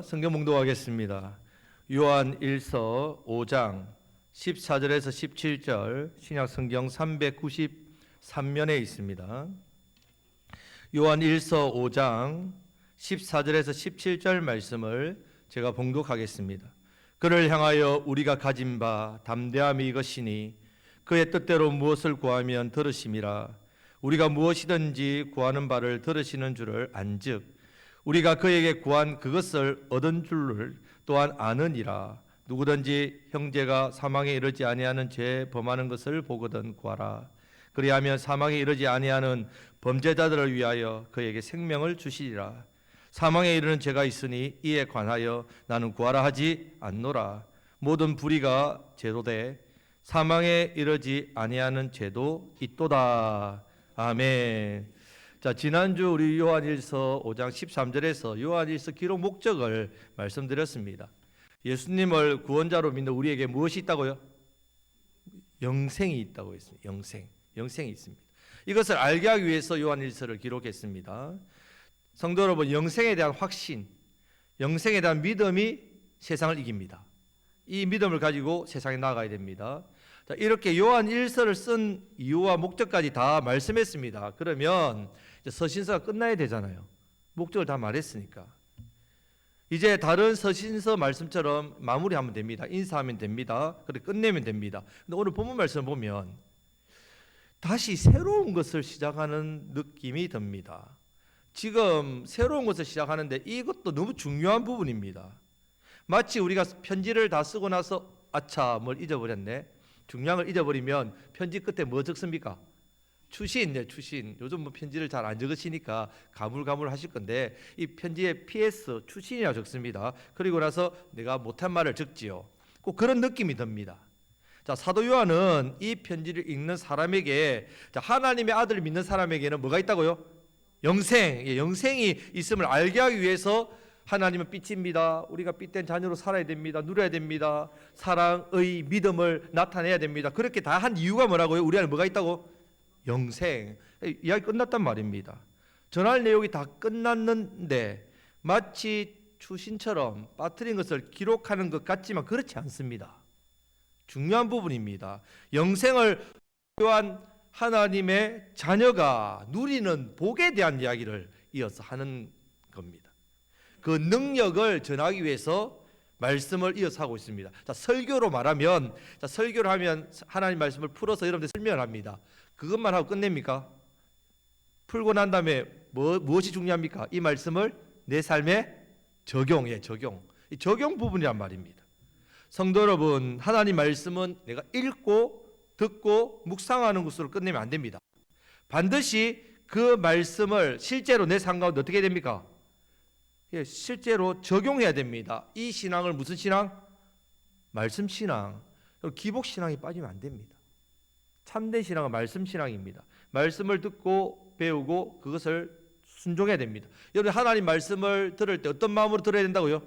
성경 봉독하겠습니다. 요한 1서 5장 14절에서 17절 신약 성경 393면에 있습니다. 요한 1서 5장 14절에서 17절 말씀을 제가 봉독하겠습니다. 그를 향하여 우리가 가진 바 담대함이 이것이니 그의 뜻대로 무엇을 구하면 들으심이라. 우리가 무엇이든지 구하는 바를 들으시는 줄을 안즉 우리가 그에게 구한 그것을 얻은 줄을 또한 아느니라. 누구든지 형제가 사망에 이르지 아니하는 죄 범하는 것을 보거든 구하라. 그리하면 사망에 이르지 아니하는 범죄자들을 위하여 그에게 생명을 주시리라. 사망에 이르는 죄가 있으니 이에 관하여 나는 구하라 하지 않노라. 모든 불의가 죄로되 사망에 이르지 아니하는 죄도 있도다. 아멘. 자, 지난주 우리 요한일서 5장 13절에서 요한일서 기록 목적을 말씀드렸습니다. 예수님을 구원자로 믿는 우리에게 무엇이 있다고요? 영생이 있다고 했습니다. 영생이 있습니다. 이것을 알게 하기 위해서 요한일서를 기록했습니다. 성도 여러분, 영생에 대한 확신, 영생에 대한 믿음이 세상을 이깁니다. 이 믿음을 가지고 세상에 나아가야 됩니다. 자, 이렇게 요한 1서를 쓴 이유와 목적까지 다 말씀했습니다. 그러면 이제 서신서가 끝나야 되잖아요. 목적을 다 말했으니까. 이제 다른 서신서 말씀처럼 마무리하면 됩니다. 인사하면 됩니다. 그리고 끝내면 됩니다. 근데 오늘 본문 말씀 보면 다시 새로운 것을 시작하는 느낌이 듭니다. 지금 새로운 것을 시작하는데 이것도 너무 중요한 부분입니다. 마치 우리가 편지를 다 쓰고 나서 아차 뭘 잊어버렸네. 중요한 걸 잊어버리면 편지 끝에 뭐 적습니까? 추신. 요즘 뭐 편지를 잘 안 적으시니까 가물가물 하실 건데 이 편지에 PS 추신이라고 적습니다. 그리고 나서 내가 못한 말을 적지요. 꼭 그런 느낌이 듭니다. 자, 사도 요한은 이 편지를 읽는 사람에게, 자, 하나님의 아들을 믿는 사람에게는 뭐가 있다고요? 영생이 있음을 알게 하기 위해서 하나님은 빛입니다. 우리가 빛된 자녀로 살아야 됩니다. 누려야 됩니다. 사랑의 믿음을 나타내야 됩니다. 그렇게 다 한 이유가 뭐라고요? 우리 안에 뭐가 있다고? 영생. 이야기 끝났단 말입니다. 전할 내용이 다 끝났는데 마치 추신처럼 빠뜨린 것을 기록하는 것 같지만 그렇지 않습니다. 중요한 부분입니다. 영생을 필요한 하나님의 자녀가 누리는 복에 대한 이야기를 이어서 하는 겁니다. 그 능력을 전하기 위해서 말씀을 이어서 하고 있습니다. 자, 설교로 말하면, 설교를 하면 하나님 말씀을 풀어서 여러분들 설명을 합니다. 그것만 하고 끝냅니까? 풀고 난 다음에 무엇이 중요합니까? 이 말씀을 내 삶에 적용. 이 적용 부분이란 말입니다. 성도 여러분, 하나님 말씀은 내가 읽고 듣고 묵상하는 것으로 끝내면 안 됩니다. 반드시 그 말씀을 실제로 내 삶 가운데 어떻게 됩니까? 실제로 적용해야 됩니다. 이 신앙을 무슨 신앙? 말씀 신앙. 기복 신앙이 빠지면 안 됩니다. 참된 신앙은 말씀 신앙입니다. 말씀을 듣고 배우고 그것을 순종해야 됩니다. 여러분, 하나님 말씀을 들을 때 어떤 마음으로 들어야 된다고요?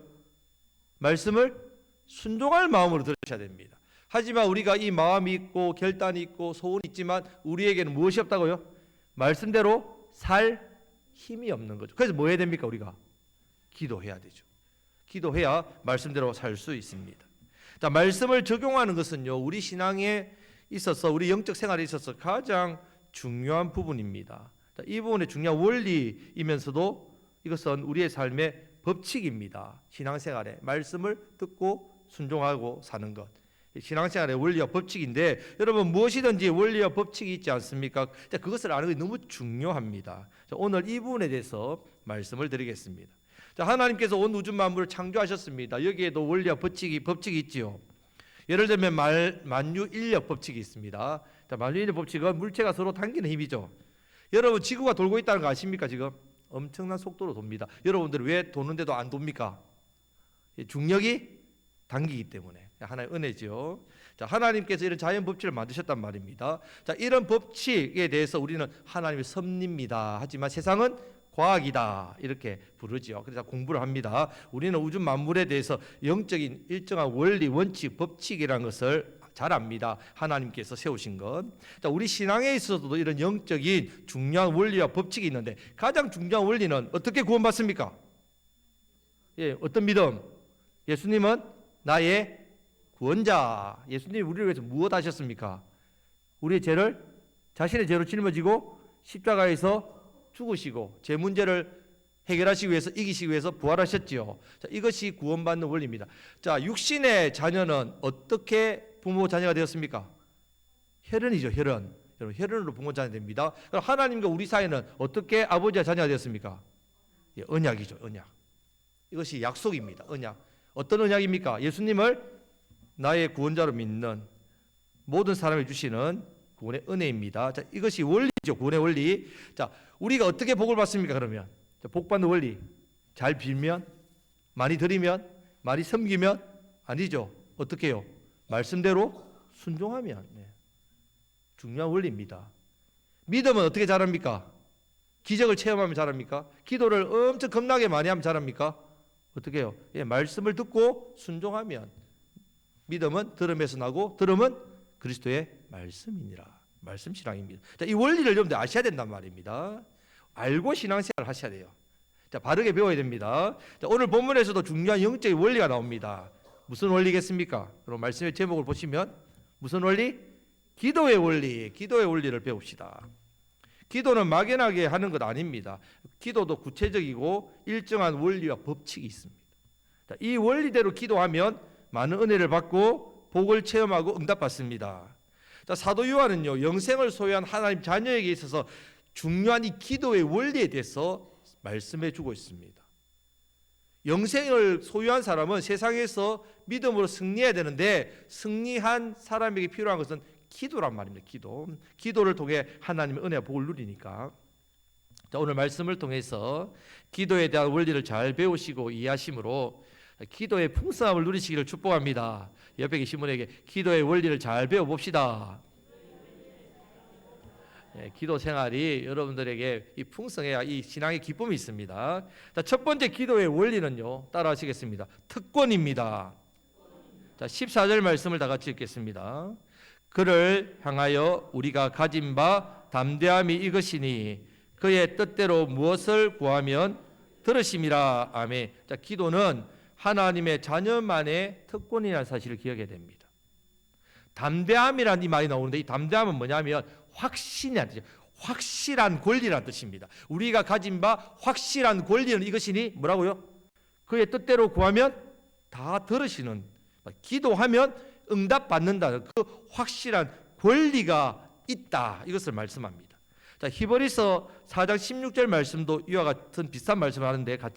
말씀을 순종할 마음으로 들으셔야 됩니다. 하지만 우리가 이 마음이 있고 결단이 있고 소원이 있지만 우리에게는 무엇이 없다고요? 말씀대로 살 힘이 없는 거죠. 그래서 뭐 해야 됩니까? 우리가 기도해야 되죠. 기도해야 말씀대로 살 수 있습니다. 자, 말씀을 적용하는 것은요, 우리 신앙에 있어서, 우리 영적 생활에 있어서 가장 중요한 부분입니다. 자, 이 부분의 중요한 원리이면서도 이것은 우리의 삶의 법칙입니다. 신앙생활에 말씀을 듣고 순종하고 사는 것, 신앙생활의 원리와 법칙인데, 여러분 무엇이든지 원리와 법칙이 있지 않습니까? 자, 그것을 아는 것이 너무 중요합니다. 자, 오늘 이 부분에 대해서 말씀을 드리겠습니다. 자, 하나님께서 온 우주 만물을 창조하셨습니다. 여기에도 원리와 법칙이 있지요. 예를 들면 만유인력 법칙이 있습니다. 자, 만유인력 법칙은 물체가 서로 당기는 힘이죠. 여러분, 지구가 돌고 있다는 거 아십니까? 지금 엄청난 속도로 돕니다. 여러분들 왜 도는데도 안 돕니까? 중력이 당기기 때문에. 하나의 은혜죠. 자, 하나님께서 이런 자연 법칙을 만드셨단 말입니다. 자, 이런 법칙에 대해서 우리는 하나님의 섭리입니다. 하지만 세상은 과학이다 이렇게 부르죠. 그래서 공부를 합니다. 우리는 우주 만물에 대해서 영적인 일정한 원리, 원칙, 법칙이라는 것을 잘 압니다. 하나님께서 세우신 것. 자, 우리 신앙에 있어서도 이런 영적인 중요한 원리와 법칙이 있는데 가장 중요한 원리는 어떻게 구원받습니까? 예, 어떤 믿음? 예수님은 나의 구원자. 예수님이 우리를 위해서 무엇 하셨습니까? 우리의 죄를 자신의 죄로 짊어지고 십자가에서 죽으시고 제 문제를 해결하시기 위해서 이기시기 위해서 부활하셨지요. 자, 이것이 구원받는 원리입니다. 자, 육신의 자녀는 어떻게 부모 자녀가 되었습니까? 혈연이죠, 혈연. 여러분, 혈연으로 부모 자녀 됩니다. 그럼 하나님과 우리 사이는 어떻게 아버지와 자녀가 되었습니까? 예, 언약이죠, 언약. 이것이 약속입니다, 언약. 어떤 언약입니까? 예수님을 나의 구원자로 믿는 모든 사람에 주시는 구원의 은혜입니다. 자, 이것이 원리죠, 구원의 원리. 자, 우리가 어떻게 복을 받습니까? 그러면 자, 복 받는 원리. 잘 빌면, 많이 드리면, 많이 섬기면, 아니죠. 어떻게 해요? 말씀대로 순종하면. 네. 중요한 원리입니다. 믿음은 어떻게 자랍니까? 기적을 체험하면 자랍니까? 기도를 엄청 겁나게 많이 하면 자랍니까? 어떻게 해요? 예, 말씀을 듣고 순종하면. 믿음은 들음에서 나고 들음은 그리스도의 말씀이니라. 말씀 신앙입니다. 자, 이 원리를 여러분들 아셔야 된단 말입니다. 알고 신앙생활을 하셔야 돼요. 자, 바르게 배워야 됩니다. 자, 오늘 본문에서도 중요한 영적인 원리가 나옵니다. 무슨 원리겠습니까? 그럼 말씀의 제목을 보시면 무슨 원리? 기도의 원리. 기도의 원리를 배웁시다. 기도는 막연하게 하는 것 아닙니다. 기도도 구체적이고 일정한 원리와 법칙이 있습니다. 자, 이 원리대로 기도하면 많은 은혜를 받고 복을 체험하고 응답받습니다. 자, 사도 요한은요, 영생을 소유한 하나님 자녀에게 있어서 중요한 이 기도의 원리에 대해서 말씀해 주고 있습니다. 영생을 소유한 사람은 세상에서 믿음으로 승리해야 되는데 승리한 사람에게 필요한 것은 기도란 말입니다. 기도. 기도를 통해 하나님의 은혜와 복을 누리니까. 자, 오늘 말씀을 통해서 기도에 대한 원리를 잘 배우시고 이해하심으로 기도의 풍성함을 누리시기를 축복합니다. 옆에 계신 분에게 기도의 원리를 잘 배워봅시다. 예, 기도 생활이 여러분들에게 이 풍성해야 이 신앙의 기쁨이 있습니다. 자, 첫 번째 기도의 원리는요, 따라하시겠습니다. 특권입니다. 자, 14절 말씀을 다 같이 읽겠습니다. 그를 향하여 우리가 가진 바 담대함이 이것이니 그의 뜻대로 무엇을 구하면 들으심이라. 아멘. 자, 기도는 하나님의 자녀만의 특권이라는 사실을 기억해야 됩니다. 담대함이라는 이 말이 나오는데 이 담대함은 뭐냐면 확신이라는 뜻이에요. 확실한 권리라는 뜻입니다. 우리가 가진 바 확실한 권리는 이것이니 뭐라고요? 그의 뜻대로 구하면 다 들으시는, 기도하면 응답받는다는 그 확실한 권리가 있다, 이것을 말씀합니다. 자, 히브리서 4장 16절 말씀도 이와 같은 비슷한 말씀을 하는데 다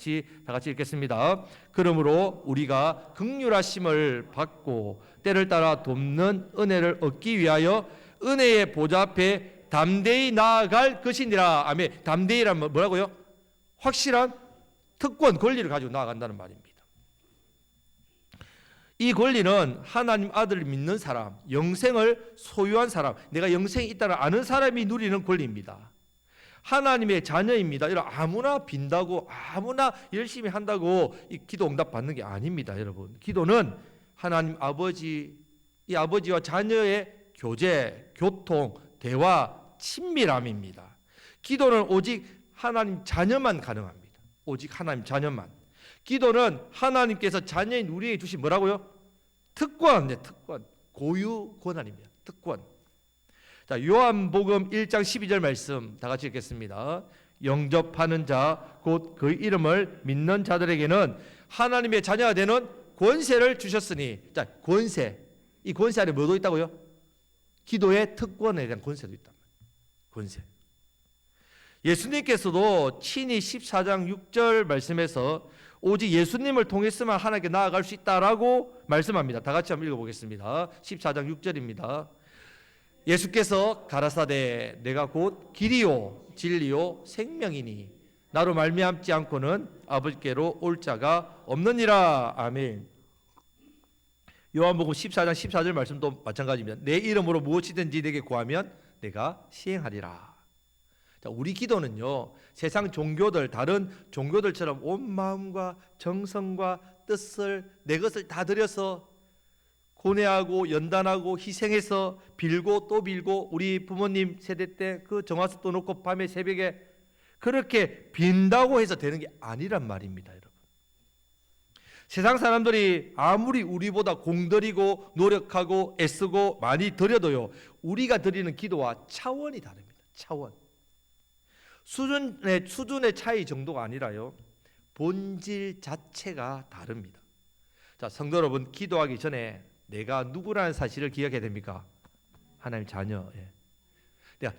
같이 읽겠습니다. 그러므로 우리가 긍휼하심을 받고 때를 따라 돕는 은혜를 얻기 위하여 은혜의 보좌 앞에 담대히 나아갈 것이니라. 아멘. 담대히란 뭐라고요? 확실한 특권, 권리를 가지고 나아간다는 말입니다. 이 권리는 하나님 아들을 믿는 사람, 영생을 소유한 사람, 내가 영생이 있다는 아는 사람이 누리는 권리입니다. 하나님의 자녀입니다. 이런 아무나 빈다고 아무나 열심히 한다고 이 기도 응답 받는 게 아닙니다, 여러분. 기도는 하나님 아버지, 이 아버지와 자녀의 교제, 교통, 대화, 친밀함입니다. 기도는 오직 하나님 자녀만 가능합니다. 오직 하나님 자녀만. 기도는 하나님께서 자녀인 우리에게 주신 뭐라고요? 특권, 네, 특권, 고유 권한입니다. 특권. 자, 요한복음 1장 12절 말씀 다 같이 읽겠습니다. 영접하는 자, 곧 그 이름을 믿는 자들에게는 하나님의 자녀가 되는 권세를 주셨으니, 자, 권세. 이 권세 안에 뭐도 있다고요? 기도의 특권에 대한 권세도 있단 말이에요. 권세. 예수님께서도 친히 14장 6절 말씀에서 오직 예수님을 통해서만 하나님께 나아갈 수 있다라고 말씀합니다. 다 같이 한번 읽어보겠습니다. 14장 6절입니다. 예수께서 가라사대 내가 곧 길이요 진리요 생명이니 나로 말미암지 않고는 아버지께로 올 자가 없느니라. 아멘. 요한복음 14장 14절 말씀도 마찬가지입니다. 내 이름으로 무엇이든지 내게 구하면 내가 시행하리라. 자, 우리 기도는요, 세상 종교들, 다른 종교들처럼 온 마음과 정성과 뜻을, 내 것을 다 들여서 고뇌하고 연단하고 희생해서 빌고 또 빌고, 우리 부모님 세대 때 그 정화석도 놓고 밤에 새벽에 그렇게 빈다고 해서 되는 게 아니란 말입니다, 여러분. 세상 사람들이 아무리 우리보다 공들이고 노력하고 애쓰고 많이 드려도요, 우리가 드리는 기도와 차원이 다릅니다. 차원. 수준의 차이 정도가 아니라요, 본질 자체가 다릅니다. 자, 성도 여러분, 기도하기 전에 내가 누구라는 사실을 기억해야 됩니까? 하나님 자녀.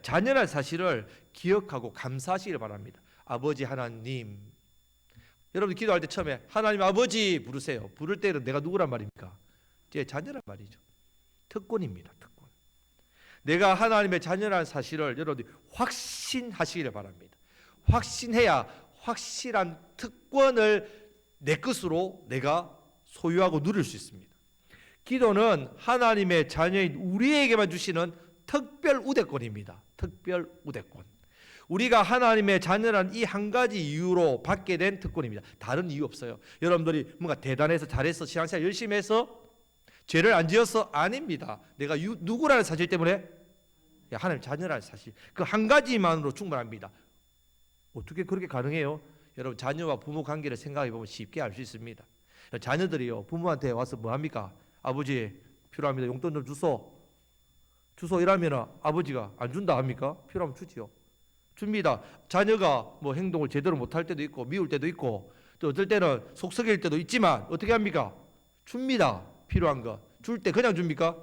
자녀라는 사실을 기억하고 감사하시길 바랍니다. 아버지 하나님. 여러분 기도할 때 처음에 하나님 아버지 부르세요. 부를 때는 내가 누구란 말입니까? 제 자녀란 말이죠. 특권입니다. 특권. 내가 하나님의 자녀라는 사실을 여러분들이 확신하시기를 바랍니다. 확신해야 확실한 특권을 내 것으로 내가 소유하고 누릴 수 있습니다. 기도는 하나님의 자녀인 우리에게만 주시는 특별 우대권입니다. 특별 우대권. 우리가 하나님의 자녀라는 이 한 가지 이유로 받게 된 특권입니다. 다른 이유 없어요. 여러분들이 뭔가 대단해서 잘해서 신앙생활 열심히 해서 죄를 안 지어서 아닙니다. 내가 누구라는 사실 때문에 하나님 자녀라는 사실, 그 한 가지만으로 충분합니다. 어떻게 그렇게 가능해요? 여러분 자녀와 부모 관계를 생각해 보면 쉽게 알 수 있습니다. 자녀들이요 부모한테 와서 뭐 합니까? 아버지 필요합니다. 용돈 좀 주소 이러면 아버지가 안 준다 합니까? 필요하면 주지요. 줍니다. 자녀가 뭐 행동을 제대로 못할 때도 있고 미울 때도 있고 또 어떨 때는 속 썩일 때도 있지만 어떻게 합니까? 줍니다. 필요한 거. 줄 때 그냥 줍니까?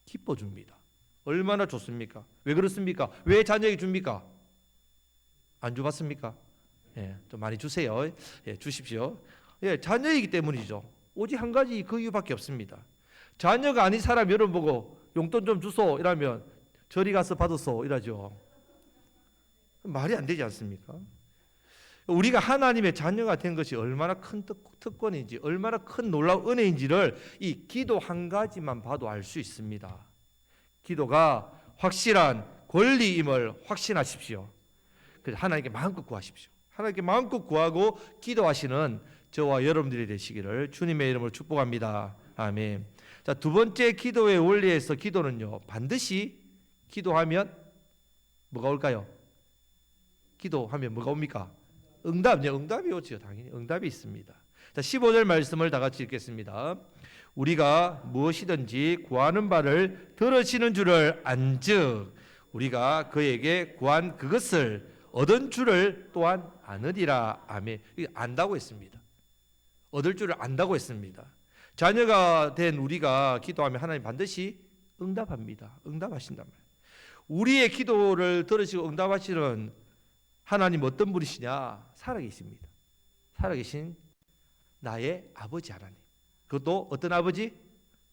기뻐 줍니다. 얼마나 좋습니까? 왜 그렇습니까? 왜 자녀에게 줍니까? 안 줘봤습니까? 좀 많이 주세요. 주십시오. 자녀이기 때문이죠. 오직 한 가지 그 이유밖에 없습니다. 자녀가 아닌 사람 여러분 보고 용돈 좀 주소 이러면 저리 가서 받으소 이러죠. 말이 안 되지 않습니까? 우리가 하나님의 자녀가 된 것이 얼마나 큰 특권인지, 얼마나 큰 놀라운 은혜인지를 이 기도 한 가지만 봐도 알 수 있습니다. 기도가 확실한 권리임을 확신하십시오. 그래서 하나님께 마음껏 구하십시오. 하나님께 마음껏 구하고 기도하시는 저와 여러분들이 되시기를 주님의 이름으로 축복합니다. 아멘. 자, 두 번째 기도의 원리에서 기도는요, 반드시 기도하면 뭐가 올까요? 기도하면 뭐가 옵니까? 응답이 오죠. 당연히 응답이 있습니다. 자, 15절 말씀을 다 같이 읽겠습니다. 우리가 무엇이든지 구하는 바를 들으시는 줄을 안즉 우리가 그에게 구한 그것을 얻은 줄을 또한 아느니라. 아멘. 이게 안다고 했습니다. 얻을 줄을 안다고 했습니다. 자녀가 된 우리가 기도하면 하나님 반드시 응답합니다. 응답하신단 말이에요. 우리의 기도를 들으시고 응답하시는 하나님 어떤 분이시냐? 살아계십니다. 살아계신 나의 아버지 하나님. 그것도 어떤 아버지?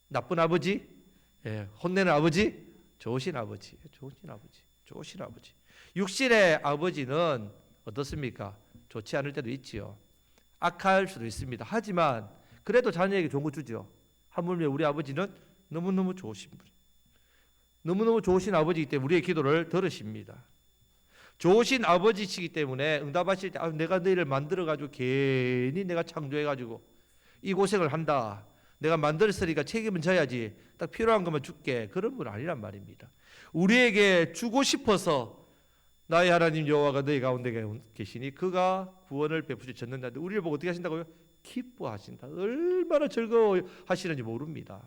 나쁜 아버지? 혼내는 아버지? 좋으신 아버지. 좋으신 아버지. 육신의 아버지는 어떻습니까? 좋지 않을 때도 있지요. 악할 수도 있습니다. 하지만 그래도 자녀에게 좋은 거 주죠. 하물며 우리 아버지는 너무너무 좋으신 분. 너무너무 좋으신 아버지이기 때문에 우리의 기도를 들으십니다. 좋으신 아버지시기 때문에 응답하실 때 내가 너희를 만들어가지고 괜히 내가 창조해가지고 이 고생을 한다. 내가 만들었으니까 책임은 져야지. 딱 필요한 것만 줄게. 그런 분 아니란 말입니다. 우리에게 주고 싶어서 나의 하나님 여호와가 너희 가운데 계시니 그가 구원을 베푸시 졌는다는데 우리를 보고 어떻게 하신다고요? 기뻐하신다. 얼마나 즐거워하시는지 모릅니다.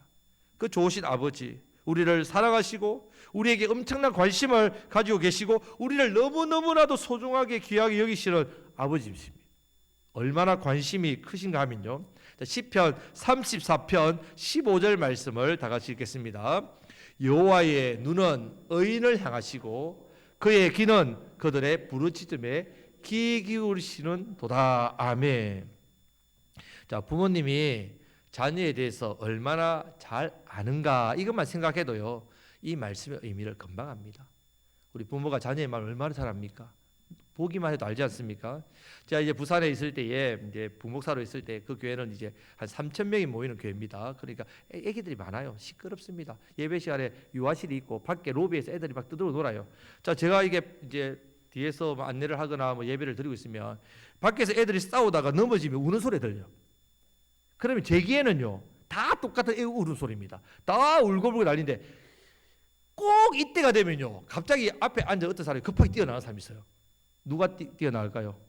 그 좋으신 아버지, 우리를 사랑하시고 우리에게 엄청난 관심을 가지고 계시고 우리를 너무너무나도 소중하게 귀하게 여기시는 아버지이십니다. 얼마나 관심이 크신가 하면요, 시편 34편 15절 말씀을 다 같이 읽겠습니다. 여호와의 눈은 의인을 향하시고 그의 귀는 그들의 부르짖음에 귀 기울이시는 도다. 아멘. 자, 부모님이 자녀에 대해서 얼마나 잘 아는가 이것만 생각해도요, 이 말씀의 의미를 금방 압니다. 우리 부모가 자녀의 말을 얼마나 잘 압니까? 보기만 해도 알지 않습니까? 제가 이제 부산에 있을 때에 이제 부목사로 있을 때 그 교회는 이제 한 3,000명이 모이는 교회입니다. 그러니까 애기들이 많아요. 시끄럽습니다. 예배 시간에 유아실이 있고 밖에 로비에서 애들이 막 떠들어 놀아요. 자, 제가 이게 이제 뒤에서 안내를 하거나 뭐 예배를 드리고 있으면 밖에서 애들이 싸우다가 넘어지면 우는 소리 들려. 그러면 제 귀에는요 다 똑같은 애 우는 소리입니다. 다 울고불고 난리인데 꼭 이때가 되면요 갑자기 앞에 앉아 어떤 사람이 급하게 뛰어나가는 사람이 있어요. 누가 뛰어나갈까요?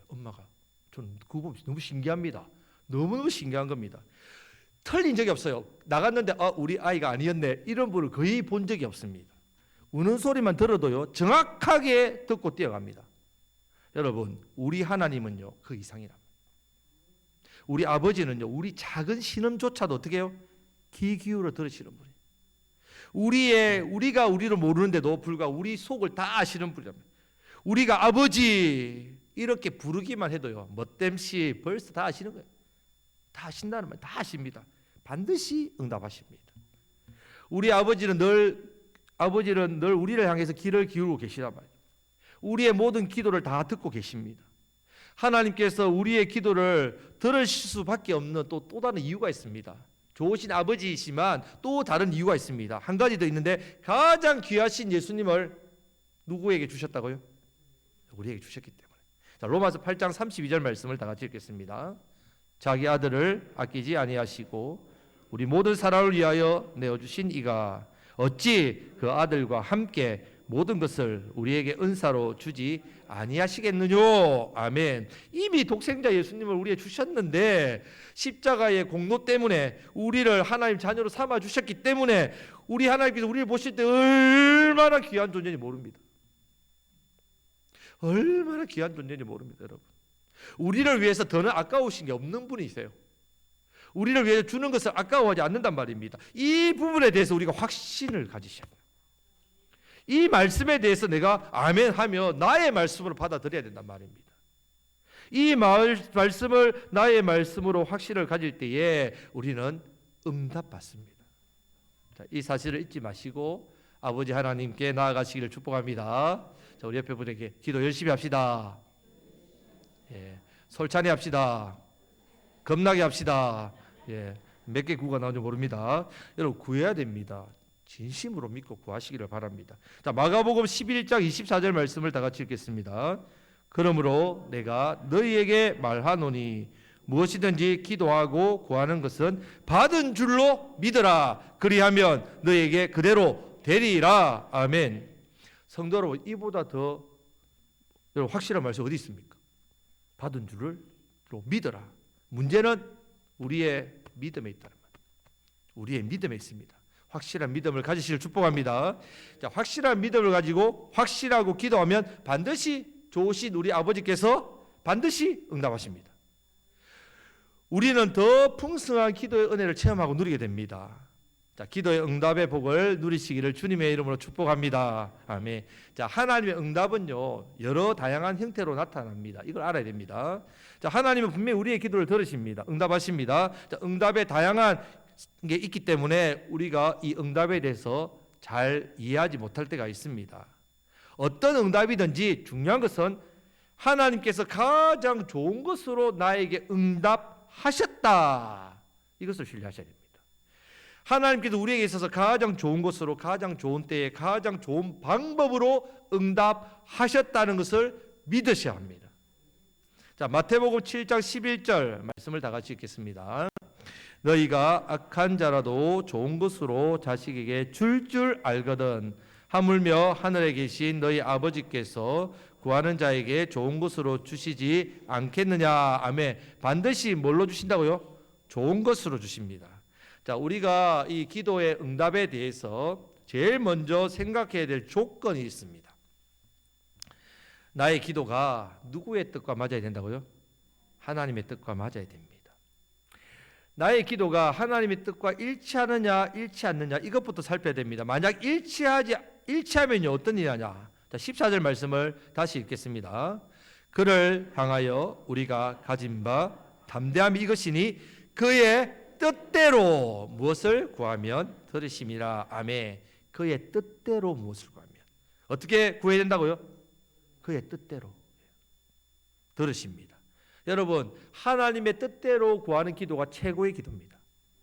엄마가. 저는 그거 보면 너무 신기합니다. 너무너무 신기한 겁니다. 틀린 적이 없어요. 나갔는데 우리 아이가 아니었네 이런 분을 거의 본 적이 없습니다. 우는 소리만 들어도요 정확하게 듣고 뛰어갑니다. 여러분, 우리 하나님은요 그 이상이랍니다. 우리 아버지는요 우리 작은 신음조차도 어떻게 해요? 귀 기울여 들으시는 분이에요. 우리가 우리를 모르는데도 불구하고 우리 속을 다 아시는 분이랍니다. 우리가 아버지 이렇게 부르기만 해도요 멋댐시 벌써 다 아시는 거예요. 다 아신다는 말, 다 아십니다. 반드시 응답하십니다. 우리 아버지는 늘 우리를 향해서 귀를 기울이고 계시단 말이에요. 우리의 모든 기도를 다 듣고 계십니다. 하나님께서 우리의 기도를 들으실 수밖에 없는 또 다른 이유가 있습니다. 좋으신 아버지이지만 또 다른 이유가 있습니다. 한 가지 더 있는데, 가장 귀하신 예수님을 누구에게 주셨다고요? 우리에게 주셨기 때문에. 자, 로마서 8장 32절 말씀을 다 같이 읽겠습니다. 자기 아들을 아끼지 아니하시고 우리 모든 사람을 위하여 내어주신 이가 어찌 그 아들과 함께 모든 것을 우리에게 은사로 주지 아니하시겠느뇨. 아멘. 이미 독생자 예수님을 우리에게 주셨는데 십자가의 공로 때문에 우리를 하나님 자녀로 삼아 주셨기 때문에 우리 하나님께서 우리를 보실 때 얼마나 귀한 존재인지 모릅니다. 얼마나 귀한 존재인지 모릅니다, 여러분. 우리를 위해서 더는 아까우신 게 없는 분이세요. 우리를 위해서 주는 것을 아까워하지 않는단 말입니다. 이 부분에 대해서 우리가 확신을 가지셔야 돼요. 이 말씀에 대해서 내가 아멘 하며 나의 말씀으로 받아들여야 된단 말입니다. 이 말씀을 나의 말씀으로 확신을 가질 때에 우리는 응답받습니다. 자, 이 사실을 잊지 마시고 아버지 하나님께 나아가시기를 축복합니다. 자, 우리 옆에 분에게 기도 열심히 합시다. 예, 솔찬히 합시다. 겁나게 합시다. 예, 몇 개 구가 나오는지 모릅니다. 여러분, 구해야 됩니다. 진심으로 믿고 구하시기를 바랍니다. 자, 마가복음 11장 24절 말씀을 다 같이 읽겠습니다. 그러므로 내가 너희에게 말하노니 무엇이든지 기도하고 구하는 것은 받은 줄로 믿으라. 그리하면 너희에게 그대로 되리라. 아멘. 성도 여러분, 이보다 더 여러분 확실한 말씀 어디 있습니까? 받은 줄로 믿어라. 문제는 우리의 믿음에 있다는 말. 우리의 믿음에 있습니다. 확실한 믿음을 가지시길 축복합니다. 자, 확실한 믿음을 가지고 확실하고 기도하면 반드시 좋으신 우리 아버지께서 반드시 응답하십니다. 우리는 더 풍성한 기도의 은혜를 체험하고 누리게 됩니다. 자, 기도의 응답의 복을 누리시기를 주님의 이름으로 축복합니다. 아멘. 자, 하나님의 응답은요 여러 다양한 형태로 나타납니다. 이걸 알아야 됩니다. 자, 하나님은 분명히 우리의 기도를 들으십니다. 응답하십니다. 자, 응답의 다양한 게 있기 때문에 우리가 이 응답에 대해서 잘 이해하지 못할 때가 있습니다. 어떤 응답이든지 중요한 것은 하나님께서 가장 좋은 것으로 나에게 응답하셨다. 이것을 신뢰하셔야 됩니다. 하나님께서 우리에게 있어서 가장 좋은 것으로 가장 좋은 때에 가장 좋은 방법으로 응답하셨다는 것을 믿으셔야 합니다. 자, 마태복음 7장 11절 말씀을 다 같이 읽겠습니다. 너희가 악한 자라도 좋은 것으로 자식에게 줄 알거든 하물며 하늘에 계신 너희 아버지께서 구하는 자에게 좋은 것으로 주시지 않겠느냐. 아멘. 반드시 뭘로 주신다고요? 좋은 것으로 주십니다. 자, 우리가 이 기도의 응답에 대해서 제일 먼저 생각해야 될 조건이 있습니다. 나의 기도가 누구의 뜻과 맞아야 된다고요? 하나님의 뜻과 맞아야 됩니다. 나의 기도가 하나님의 뜻과 일치하느냐 일치 않느냐 이것부터 살펴야 됩니다. 만약 일치하면요 어떤 일이냐. 자, 14절 말씀을 다시 읽겠습니다. 그를 향하여 우리가 가진 바 담대함이 이것이니 그의 뜻대로 무엇을 구하면 들으심이라. 아멘. 그의 뜻대로 무엇을 구하면 어떻게 구해야 된다고요? 그의 뜻대로 들으십니다. 여러분, 하나님의 뜻대로 구하는 기도가 최고의 기도입니다.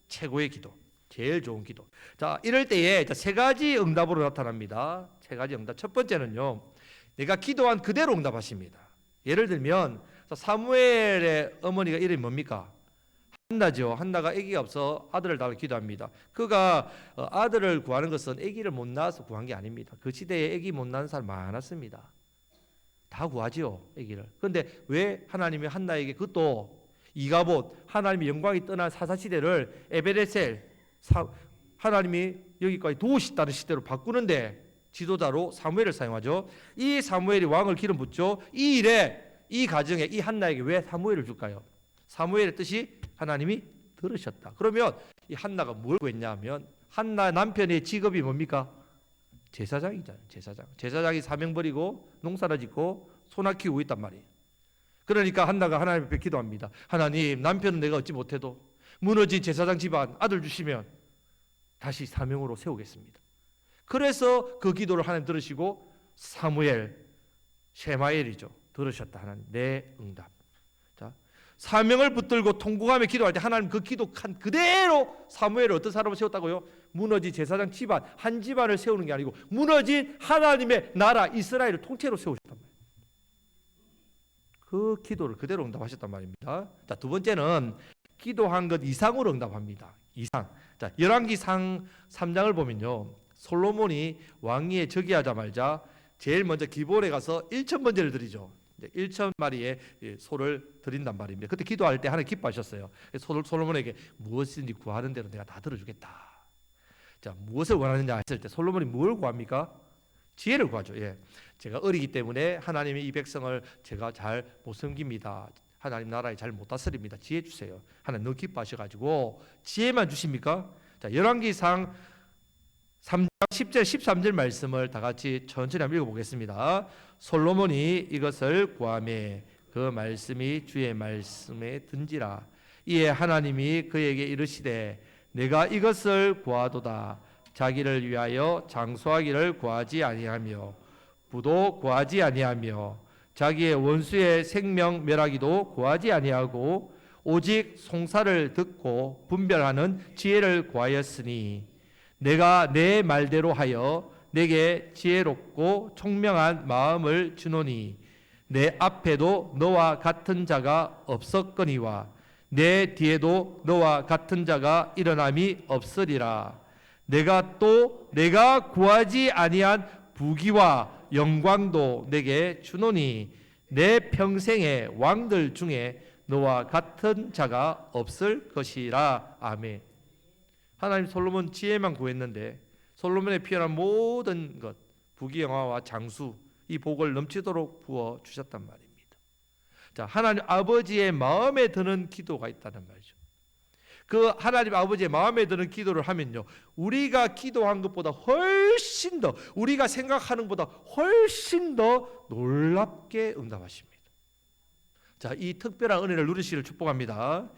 최고의 기도, 제일 좋은 기도. 자, 이럴 때에 세 가지 응답으로 나타납니다. 세 가지 응답. 첫 번째는요, 내가 기도한 그대로 응답하십니다. 예를 들면 사무엘의 어머니가 이름이 뭡니까? 한나죠. 한나가 아기가 없어 아들을 달라 기도합니다. 그가 아들을 구하는 것은 아기를 못 낳아서 구한 게 아닙니다. 그 시대에 아기 못 낳는 사람 많았습니다. 다 구하지요, 아기를. 그런데 왜 하나님이 한나에게 그것도 이가봇, 하나님의 영광이 떠난 사사시대를 에베레셀, 하나님이 여기까지 도우시다는 시대로 바꾸는데 지도자로 사무엘을 사용하죠. 이 사무엘이 왕을 기름 붓죠. 이 일에, 이 가정에, 이 한나에게 왜 사무엘을 줄까요? 사무엘의 뜻이 하나님이 들으셨다. 그러면 이 한나가 뭘 구했냐 하면, 한나 남편의 직업이 뭡니까? 제사장이잖아요. 제사장이 사명 버리고 농사를 짓고 소나 키우고 있단 말이에요. 그러니까 한나가 하나님 앞에 기도합니다. 하나님, 남편은 내가 얻지 못해도 무너진 제사장 집안 아들 주시면 다시 사명으로 세우겠습니다. 그래서 그 기도를 하나님 들으시고 사무엘, 쉐마엘이죠. 들으셨다. 하나님 내 응답. 자, 사명을 붙들고 통곡하며 기도할 때 하나님 그 기도한 그대로 사무엘을 어떤 사람을 세웠다고요? 무너진 제사장 집안, 한 집안을 세우는 게 아니고 무너진 하나님의 나라 이스라엘을 통째로 세우셨단 말이에요. 그 기도를 그대로 응답하셨단 말입니다. 자, 두 번째는 기도한 것 이상으로 응답합니다. 이상. 자, 열왕기상 3장을 보면요, 솔로몬이 왕위에 즉위하자마자 제일 먼저 기브온에 가서 1,000번제를 드리죠. 1,000마리의 소를 드린단 말입니다. 그때 기도할 때 하나님 기뻐하셨어요. 솔로몬에게 무엇이든지 구하는 대로 내가 다 들어주겠다. 자, 무엇을 원하느냐 했을 때 솔로몬이 뭘 구합니까? 지혜를 구하죠. 예. 제가 어리기 때문에 하나님의 이 백성을 제가 잘 못 섬깁니다. 하나님 나라에 잘 못 다스립니다. 지혜 주세요. 하나님 너무 기뻐하셔가지고 지혜만 주십니까? 자, 열왕기상 3장 10절 13절 말씀을 다 같이 천천히 한번 읽어보겠습니다. 솔로몬이 이것을 구하매 그 말씀이 주의 말씀에 든지라. 이에 하나님이 그에게 이르시되 내가 이것을 구하도다. 자기를 위하여 장수하기를 구하지 아니하며 부도 구하지 아니하며 자기의 원수의 생명 멸하기도 구하지 아니하고 오직 송사를 듣고 분별하는 지혜를 구하였으니 내가 내 말대로 하여 내게 지혜롭고 총명한 마음을 주노니 내 앞에도 너와 같은 자가 없었거니와 내 뒤에도 너와 같은 자가 일어남이 없으리라. 내가 구하지 아니한 부귀와 영광도 내게 주노니 내 평생의 왕들 중에 너와 같은 자가 없을 것이라. 아멘. 하나님 솔로몬 지혜만 구했는데 솔로몬의 피어난 모든 것, 부귀 영화와 장수, 이 복을 넘치도록 부어 주셨단 말입니다. 자, 하나님 아버지의 마음에 드는 기도가 있다는 말이죠. 그 하나님 아버지의 마음에 드는 기도를 하면요, 우리가 기도한 것보다 훨씬 더, 우리가 생각하는 것보다 훨씬 더 놀랍게 응답하십니다. 자, 이 특별한 은혜를 누리시기를 축복합니다.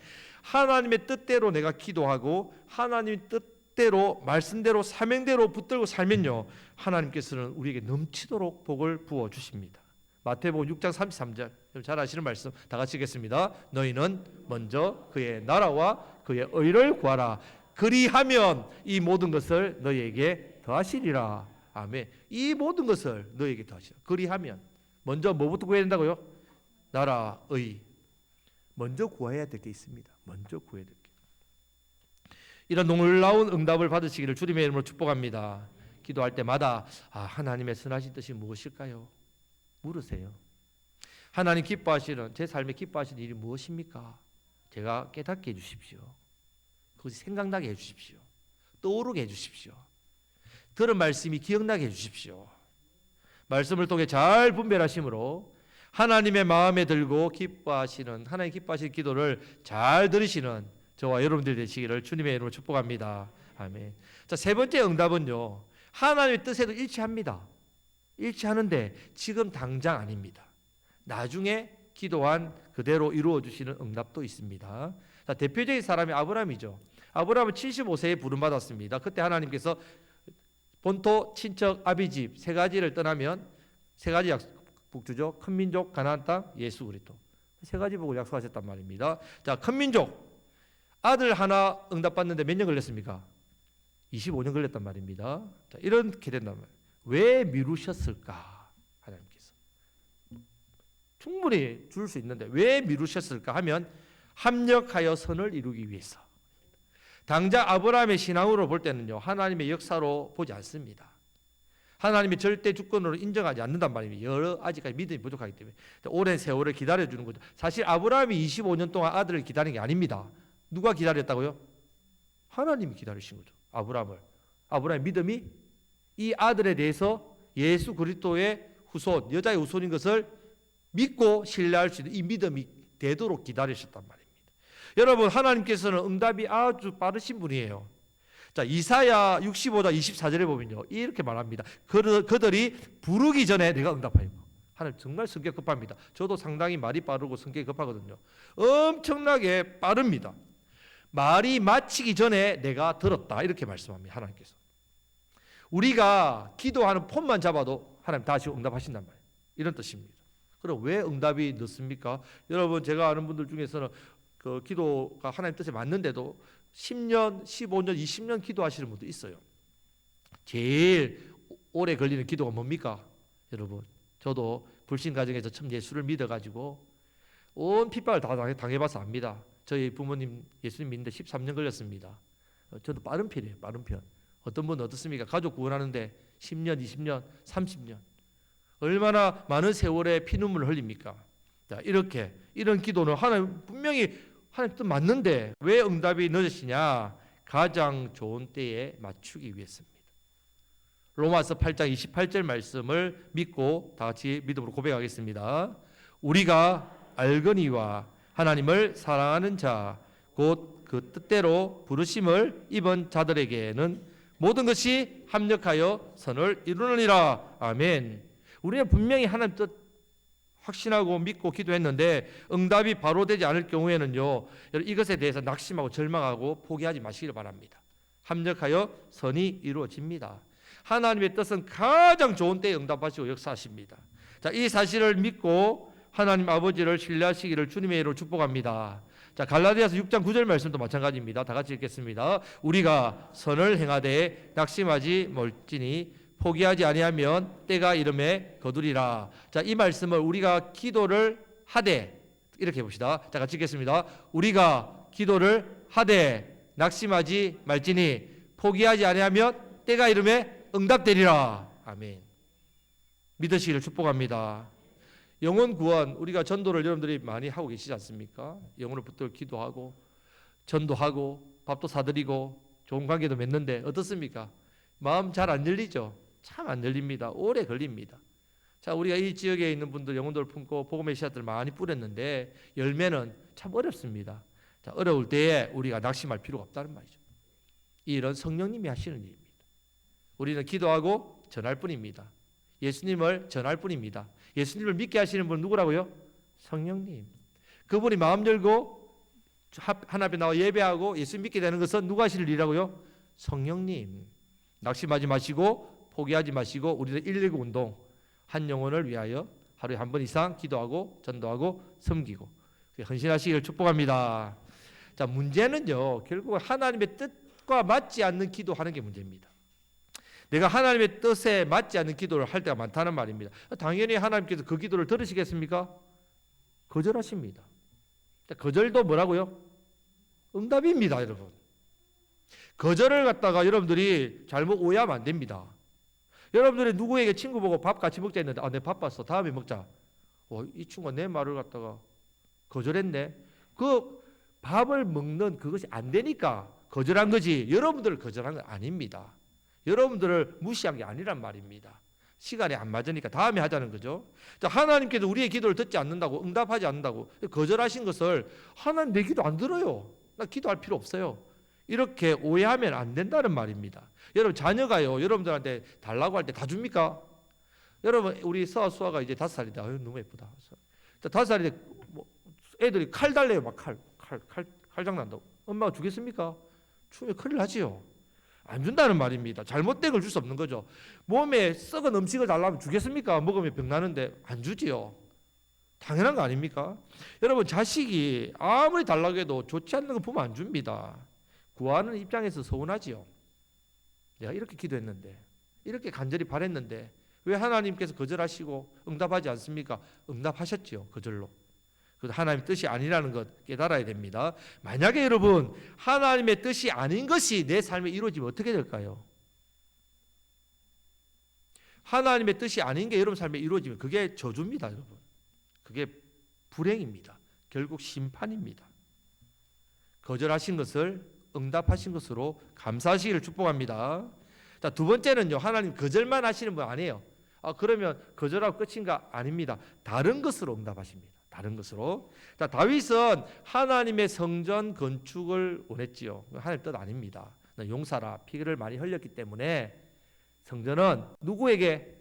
하나님의 뜻대로 내가 기도하고 하나님의 뜻대로 말씀대로 사명대로 붙들고 살면요, 하나님께서는 우리에게 넘치도록 복을 부어 주십니다. 마태복음 6장 33절 잘 아시는 말씀 다 같이 읽겠습니다. 너희는 먼저 그의 나라와 그의 의를 구하라. 그리하면 이 모든 것을 너희에게 더하시리라. 아멘. 이 모든 것을 너희에게 더하시리라. 그리하면 먼저 뭐부터 구해야 된다고요? 나라, 의. 먼저 구해야 될 게 있습니다. 먼저 구해야 될 게. 이런 놀라운 응답을 받으시기를 주님의 이름으로 축복합니다. 기도할 때마다 하나님의 선하신 뜻이 무엇일까요? 물으세요. 하나님 기뻐하시는, 제 삶에 기뻐하시는 일이 무엇입니까? 제가 깨닫게 해주십시오. 그것이 생각나게 해주십시오. 떠오르게 해주십시오. 들은 말씀이 기억나게 해주십시오. 말씀을 통해 잘 분별하심으로 하나님의 마음에 들고 기뻐하시는, 하나님 기뻐하시는 기도를 잘 들으시는 저와 여러분들 되시기를 주님의 이름으로 축복합니다. 아멘. 자, 세 번째 응답은요, 하나님의 뜻에도 일치합니다. 일치하는데 지금 당장 아닙니다. 나중에 기도한 그대로 이루어 주시는 응답도 있습니다. 자, 대표적인 사람이 아브라함이죠. 아브라함은 75세에 부름받았습니다. 그때 하나님께서 본토, 친척, 아비집 세 가지를 떠나면 세 가지 약속 주죠. 큰 민족, 가나안 땅, 예수 그리스도. 세 가지 복을 약속하셨단 말입니다. 자, 큰 민족 아들 하나 응답받는데 몇 년 걸렸습니까? 25년 걸렸단 말입니다. 자, 이렇게 된단 말이에요. 왜 미루셨을까? 하나님께서 충분히 줄 수 있는데 왜 미루셨을까 하면 합력하여 선을 이루기 위해서. 당장 아브라함의 신앙으로 볼 때는요, 하나님의 역사로 보지 않습니다. 하나님의 절대 주권으로 인정하지 않는단 말입니다. 아직까지 믿음이 부족하기 때문에 오랜 세월을 기다려주는 거죠. 사실 아브라함이 25년 동안 아들을 기다린 게 아닙니다. 누가 기다렸다고요? 하나님이 기다리신 거죠. 아브라함의 믿음이 이 아들에 대해서 예수 그리스도의 후손, 여자의 후손인 것을 믿고 신뢰할 수 있는 이 믿음이 되도록 기다리셨단 말입니다. 여러분, 하나님께서는 응답이 아주 빠르신 분이에요. 자, 이사야 65장 24절에 보면요, 이렇게 말합니다. 그들이 부르기 전에 내가 응답하리라. 하나님 정말 성격 급합니다. 저도 상당히 말이 빠르고 성격이 급하거든요. 엄청나게 빠릅니다. 말이 마치기 전에 내가 들었다, 이렇게 말씀합니다. 하나님께서. 우리가 기도하는 폰만 잡아도 하나님 다시 응답하신단 말이에요. 이런 뜻입니다. 그럼 왜 응답이 늦습니까? 여러분, 제가 아는 분들 중에서는 그 기도가 하나님 뜻에 맞는데도 10년, 15년, 20년 기도하시는 분도 있어요. 제일 오래 걸리는 기도가 뭡니까? 여러분, 저도 불신 가정에서 처음 예수를 믿어가지고 온 핍박을 다 당해봐서 압니다. 저희 부모님 예수님 믿는데 13년 걸렸습니다. 저도 빠른 편이에요. 빠른 편. 어떤 분은 어떻습니까? 가족 구원하는데 10년, 20년, 30년. 얼마나 많은 세월의 피눈물을 흘립니까? 자, 이런 기도는 하나님 분명히 하나님 뜻 맞는데 왜 응답이 늦으시냐? 가장 좋은 때에 맞추기 위해서입니다. 로마서 8장 28절 말씀을 믿고 다 같이 믿음으로 고백하겠습니다. 우리가 알거니와 하나님을 사랑하는 자 곧 그 뜻대로 부르심을 입은 자들에게는 모든 것이 합력하여 선을 이루느니라. 아멘. 우리는 분명히 하나님 뜻 확신하고 믿고 기도했는데 응답이 바로 되지 않을 경우에는요, 이것에 대해서 낙심하고 절망하고 포기하지 마시길 바랍니다. 합력하여 선이 이루어집니다. 하나님의 뜻은 가장 좋은 때에 응답하시고 역사하십니다. 자, 이 사실을 믿고 하나님 아버지를 신뢰하시기를 주님의 이름으로 축복합니다. 자, 갈라디아서 6장 9절 말씀도 마찬가지입니다. 다 같이 읽겠습니다. 우리가 선을 행하되 낙심하지 말지니 포기하지 아니하면 때가 이름에 거두리라. 자, 이 말씀을 우리가 기도를 하되 이렇게 봅시다. 자, 같이 읽겠습니다. 우리가 기도를 하되 낙심하지 말지니 포기하지 아니하면 때가 이름에 응답되리라. 아멘. 믿으시기를 축복합니다. 영혼 구원, 우리가 전도를 여러분들이 많이 하고 계시지 않습니까? 영혼을 붙들고 기도하고 전도하고 밥도 사드리고 좋은 관계도 맺는데 어떻습니까? 마음 잘 안 열리죠? 참 안 열립니다. 오래 걸립니다. 자, 우리가 이 지역에 있는 분들 영혼들을 품고 복음의 씨앗들을 많이 뿌렸는데 열매는 참 어렵습니다. 자, 어려울 때에 우리가 낙심할 필요가 없다는 말이죠. 이런 성령님이 하시는 일입니다. 우리는 기도하고 전할 뿐입니다. 예수님을 전할 뿐입니다. 예수님을 믿게 하시는 분은 누구라고요? 성령님. 그분이 마음 열고 하나님 앞에 나와 예배하고 예수 믿게 되는 것은 누가 하실 일이라고요? 성령님. 낙심하지 마시고 포기하지 마시고 우리는 119 운동, 한 영혼을 위하여 하루에 한 번 이상 기도하고 전도하고 섬기고 헌신하시기를 축복합니다. 자, 문제는요, 결국 하나님의 뜻과 맞지 않는 기도하는 게 문제입니다. 내가 하나님의 뜻에 맞지 않는 기도를 할 때가 많다는 말입니다. 당연히 하나님께서 그 기도를 들으시겠습니까? 거절하십니다. 거절도 뭐라고요? 응답입니다, 여러분. 거절을 갖다가 여러분들이 잘못 오해하면 안 됩니다. 여러분들이 누구에게 친구 보고 밥 같이 먹자 했는데 내 바빴어, 다음에 먹자. 이 친구가 내 말을 갖다가 거절했네. 그 밥을 먹는 그것이 안 되니까 거절한 거지 여러분들을 거절한 건 아닙니다. 여러분들을 무시한 게 아니란 말입니다. 시간이 안 맞으니까 다음에 하자는 거죠. 자, 하나님께서 우리의 기도를 듣지 않는다고, 응답하지 않는다고 거절하신 것을 하나님 내 기도 안 들어요, 나 기도할 필요 없어요, 이렇게 오해하면 안 된다는 말입니다. 여러분, 자녀가요, 여러분들한테 달라고 할 때 다 줍니까? 여러분, 우리 수아가 이제 5살이다. 너무 예쁘다. 5살인데 애들이 칼 달래요. 막 칼 장난다고. 엄마가 주겠습니까? 주면 큰일 나지요. 안 준다는 말입니다. 잘못된 걸 줄 수 없는 거죠. 몸에 썩은 음식을 달라면 주겠습니까? 먹으면 병 나는데 안 주지요. 당연한 거 아닙니까? 여러분, 자식이 아무리 달라고 해도 좋지 않는 거 보면 안 줍니다. 구하는 입장에서 서운하지요. 내가 이렇게 기도했는데, 이렇게 간절히 바랬는데 왜 하나님께서 거절하시고 응답하지 않습니까? 응답하셨지요, 거절로. 그 하나님의 뜻이 아니라는 것 깨달아야 됩니다. 만약에 여러분 하나님의 뜻이 아닌 것이 내 삶에 이루어지면 어떻게 될까요? 하나님의 뜻이 아닌 게 여러분 삶에 이루어지면 그게 저주입니다, 여러분. 그게 불행입니다. 결국 심판입니다. 거절하신 것을 응답하신 것으로 감사하시기를 축복합니다. 자, 두 번째는요, 하나님 거절만 하시는 분 아니에요. 그러면 거절하고 끝인가? 아닙니다. 다른 것으로 응답하십니다. 다른 것으로. 자, 다윗은 하나님의 성전 건축을 원했지요. 하나님 뜻 아닙니다. 용사라 피를 많이 흘렸기 때문에 성전은 누구에게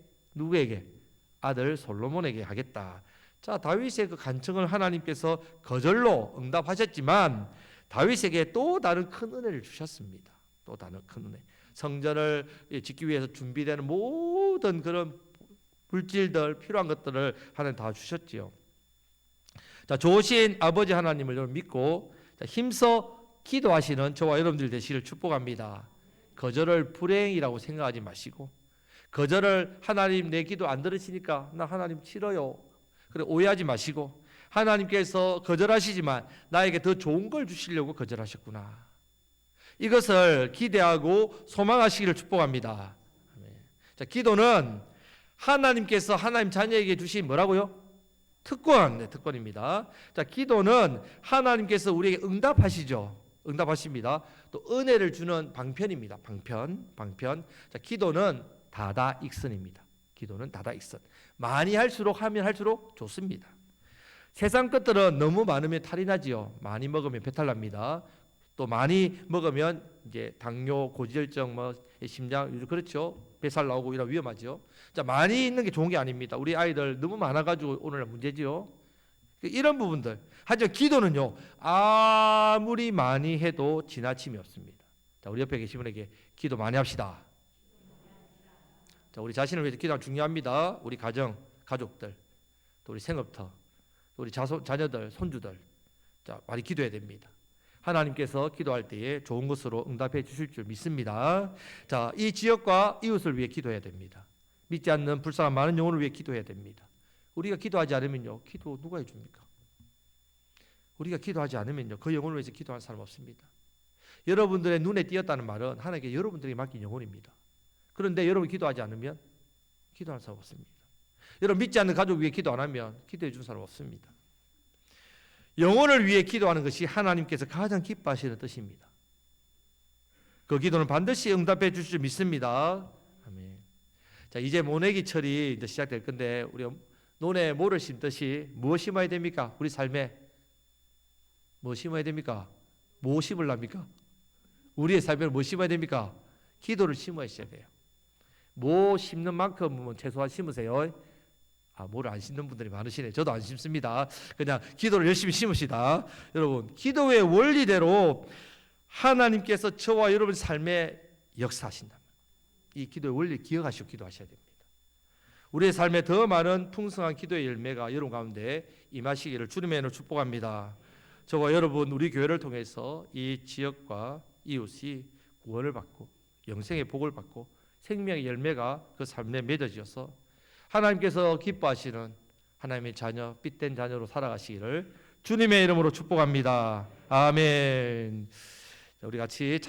아들 솔로몬에게 하겠다. 자, 다윗의 그 간청을 하나님께서 거절로 응답하셨지만 다윗에게 또 다른 큰 은혜를 주셨습니다. 또 다른 큰 은혜. 성전을 짓기 위해서 준비되는 모든 그런 물질들, 필요한 것들을 하나님 다 주셨지요. 자, 좋으신 아버지 하나님을 믿고 힘써 기도하시는 저와 여러분들 되시기를 축복합니다. 거절을 불행이라고 생각하지 마시고, 거절을 하나님 내 기도 안 들으시니까 나 하나님 싫어요, 그래 오해하지 마시고, 하나님께서 거절하시지만 나에게 더 좋은 걸 주시려고 거절하셨구나, 이것을 기대하고 소망하시기를 축복합니다. 자, 기도는 하나님께서 하나님 자녀에게 주신 뭐라고요? 특권입니다. 자, 기도는 하나님께서 우리에게 응답하시죠. 응답하십니다. 또 은혜를 주는 방편입니다. 방편. 자, 기도는 다다익선입니다. 기도는 다다익선. 많이 할수록 하면 할수록 좋습니다. 세상 것들은 너무 많으면 탈이 나지요. 많이 먹으면 배탈 납니다. 또 많이 먹으면 이제 당뇨, 고지혈증, 심장, 그렇죠. 배살 나오고 이런 위험하죠. 자, 많이 있는 게 좋은 게 아닙니다. 우리 아이들 너무 많아가지고 오늘날 문제지요. 이런 부분들. 하지만 기도는요, 아무리 많이 해도 지나침이 없습니다. 자, 우리 옆에 계신 분에게 기도 많이 합시다. 자, 우리 자신을 위해서 기도가 중요합니다. 우리 가정, 가족들, 또 우리 생업터, 또 우리 자녀들, 손주들, 자, 많이 기도해야 됩니다. 하나님께서 기도할 때에 좋은 것으로 응답해 주실 줄 믿습니다. 자, 이 지역과 이웃을 위해 기도해야 됩니다. 믿지 않는 불쌍한 많은 영혼을 위해 기도해야 됩니다. 우리가 기도하지 않으면요, 기도 누가 해줍니까? 우리가 기도하지 않으면요, 그 영혼을 위해서 기도하는 사람 없습니다. 여러분들의 눈에 띄었다는 말은 하나님께 여러분들에게 맡긴 영혼입니다. 그런데 여러분이 기도하지 않으면 기도하는 사람 없습니다. 여러분 믿지 않는 가족 위해 기도 안 하면 기도해 준 사람 없습니다. 영혼을 위해 기도하는 것이 하나님께서 가장 기뻐하시는 뜻입니다. 그 기도는 반드시 응답해 주실 줄 믿습니다. 아멘. 자, 이제 모내기 철이 이제 시작될 건데 우리 논에 모를 심듯이 무엇 심어야 됩니까? 우리 삶에 뭐 심어야 됩니까? 뭐 심으랍니까? 우리의 삶에 뭐 심어야 됩니까? 기도를 심어야 돼요. 뭐 심는 만큼은 최소한 심으세요. 뭐를 안 심는 분들이 많으시네. 저도 안 심습니다. 그냥 기도를 열심히 심으시다. 여러분, 기도의 원리대로 하나님께서 저와 여러분 삶에 역사하신다. 이 기도의 원리를 기억하시고 기도하셔야 됩니다. 우리의 삶에 더 많은 풍성한 기도의 열매가 여러분 가운데 임하시기를 주님의 이름으로 축복합니다. 저와 여러분, 우리 교회를 통해서 이 지역과 이웃이 구원을 받고 영생의 복을 받고 생명의 열매가 그 삶에 맺어지어서 하나님께서 기뻐하시는 하나님의 자녀, 빛된 자녀로 살아가시기를 주님의 이름으로 축복합니다. 아멘. 우리 같이